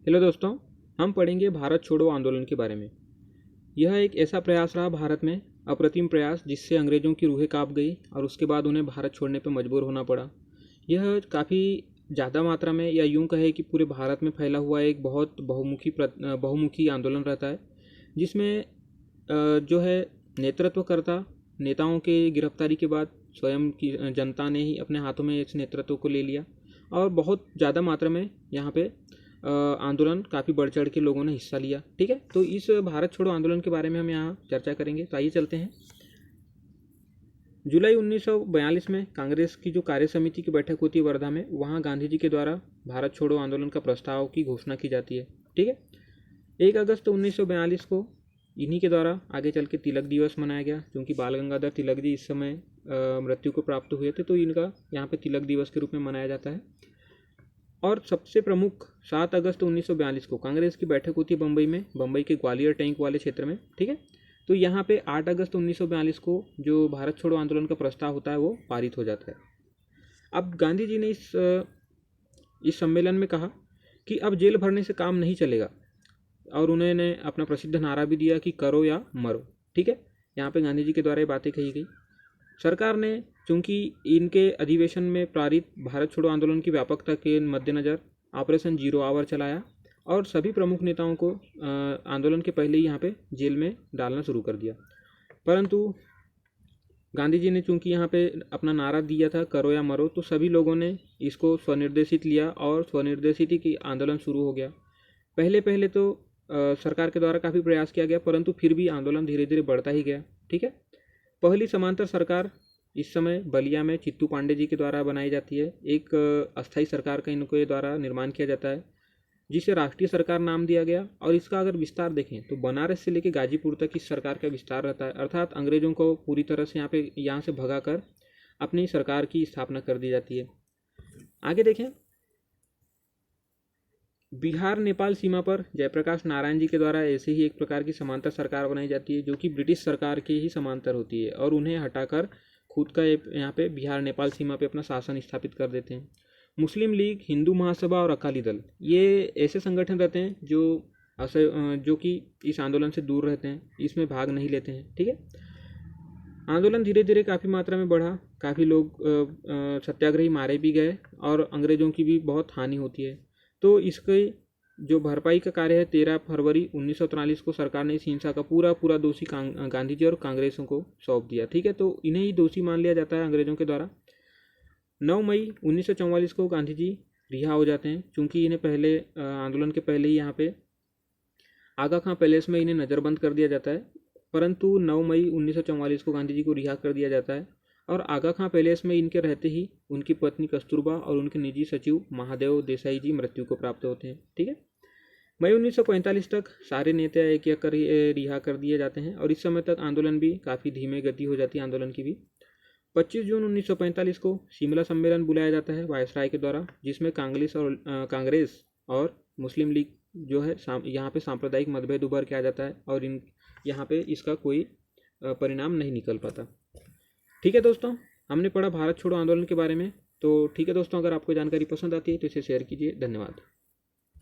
Hello दोस्तों, हम पढ़ेंगे भारत छोड़ो आंदोलन के बारे में। यह एक ऐसा प्रयास रहा भारत में, अप्रतिम प्रयास जिससे अंग्रेज़ों की रूहें कांप गई और उसके बाद उन्हें भारत छोड़ने पर मजबूर होना पड़ा। यह काफ़ी ज़्यादा मात्रा में या यूं कहे कि पूरे भारत में फैला हुआ एक बहुत बहुमुखी आंदोलन रहता है, जिसमें जो है नेतृत्वकर्ता नेताओं के गिरफ्तारी के बाद स्वयं की जनता ने ही अपने हाथों में इस नेतृत्व को ले लिया और बहुत ज़्यादा मात्रा में यहाँ पे आंदोलन काफ़ी बढ़ चढ़ के लोगों ने हिस्सा लिया। ठीक है, तो इस भारत छोड़ो आंदोलन के बारे में हम यहाँ चर्चा करेंगे। तो आइए चलते हैं। जुलाई 1942 में कांग्रेस की जो कार्य समिति की बैठक होती है वर्धा में, वहाँ गांधी जी के द्वारा भारत छोड़ो आंदोलन का प्रस्ताव की घोषणा की जाती है। ठीक है, 1 अगस्त 1942 को इन्हीं के द्वारा आगे चल के तिलक दिवस मनाया गया, क्योंकि बाल गंगाधर तिलक जी इस समय मृत्यु को प्राप्त हुए थे, तो इनका यहाँ पे तिलक दिवस के रूप में मनाया जाता है। और सबसे प्रमुख 7 अगस्त 1942 को कांग्रेस की बैठक होती है बम्बई में, बम्बई के ग्वालियर टैंक वाले क्षेत्र में। ठीक है, तो यहाँ पे 8 अगस्त 1942 को जो भारत छोड़ो आंदोलन का प्रस्ताव होता है वो पारित हो जाता है। अब गांधी जी ने इस सम्मेलन में कहा कि अब जेल भरने से काम नहीं चलेगा, और उन्होंने अपना प्रसिद्ध नारा भी दिया कि करो या मरो। ठीक है, यहाँ पे गांधी जी के द्वारा ये बातें कही गई। सरकार ने चूंकि इनके अधिवेशन में पारित भारत छोड़ो आंदोलन की व्यापकता के मद्देनज़र ऑपरेशन जीरो आवर चलाया और सभी प्रमुख नेताओं को आंदोलन के पहले ही यहाँ पे जेल में डालना शुरू कर दिया। परंतु गांधी जी ने चूंकि यहाँ पे अपना नारा दिया था करो या मरो, तो सभी लोगों ने इसको स्वनिर्देशित लिया और स्वनिर्देशित ही आंदोलन शुरू हो गया। पहले पहले तो सरकार के द्वारा काफ़ी प्रयास किया गया, परंतु फिर भी आंदोलन धीरे धीरे बढ़ता ही गया। ठीक है, पहली समांतर सरकार इस समय बलिया में चित्तू पांडे जी के द्वारा बनाई जाती है। एक अस्थाई सरकार का इनके द्वारा निर्माण किया जाता है, जिसे राष्ट्रीय सरकार नाम दिया गया। और इसका अगर विस्तार देखें तो बनारस से लेकर गाजीपुर तक इस सरकार का विस्तार रहता है, अर्थात अंग्रेजों को पूरी तरह से यहाँ से भगाकर अपनी सरकार की स्थापना कर दी जाती है। आगे देखें, बिहार नेपाल सीमा पर जयप्रकाश नारायण जी के द्वारा ऐसे ही एक प्रकार की समांतर सरकार बनाई जाती है, जो कि ब्रिटिश सरकार के ही समांतर होती है, और उन्हें हटाकर खुद का यहाँ पे बिहार नेपाल सीमा पे अपना शासन स्थापित कर देते हैं। मुस्लिम लीग, हिंदू महासभा और अकाली दल, ये ऐसे संगठन रहते हैं जो कि इस आंदोलन से दूर रहते हैं, इसमें भाग नहीं लेते हैं। ठीक है, आंदोलन धीरे धीरे काफ़ी मात्रा में बढ़ा, काफ़ी लोग सत्याग्रही मारे भी गए और अंग्रेज़ों की भी बहुत हानि होती है। तो इसके जो भरपाई का कार्य है 13 फरवरी 1943 को सरकार ने इस हिंसा का पूरा दोषी गांधी जी और कांग्रेसों को सौंप दिया। ठीक है, तो इन्हें ही दोषी मान लिया जाता है अंग्रेज़ों के द्वारा। 9 मई 1944 को गांधी जी रिहा हो जाते हैं, चूँकि इन्हें पहले आंदोलन के पहले ही यहाँ पे आगा खां पैलेस में इन्हें नज़रबंद कर दिया जाता है। परंतु 9 मई 1944 को गांधी जी को रिहा कर दिया जाता है, और आगा खां पैलेस में इनके रहते ही उनकी पत्नी कस्तूरबा और उनके निजी सचिव महादेव देसाई जी मृत्यु को प्राप्त होते हैं। ठीक है, मई 1945 तक सारे नेता एक एक कर रिहा कर दिए जाते हैं, और इस समय तक आंदोलन भी काफ़ी धीमे गति हो जाती है आंदोलन की भी। 25 जून 1945 को शिमला सम्मेलन बुलाया जाता है वायसराय के द्वारा, जिसमें कांग्रेस और मुस्लिम लीग जो है यहाँ पे सांप्रदायिक मतभेद उभर के आ जाता है, और यहाँ पे इसका कोई परिणाम नहीं निकल पाता। ठीक है दोस्तों, हमने पढ़ा भारत छोड़ो आंदोलन के बारे में। तो ठीक है दोस्तों, अगर आपको जानकारी पसंद आती है तो इसे शेयर कीजिए। धन्यवाद।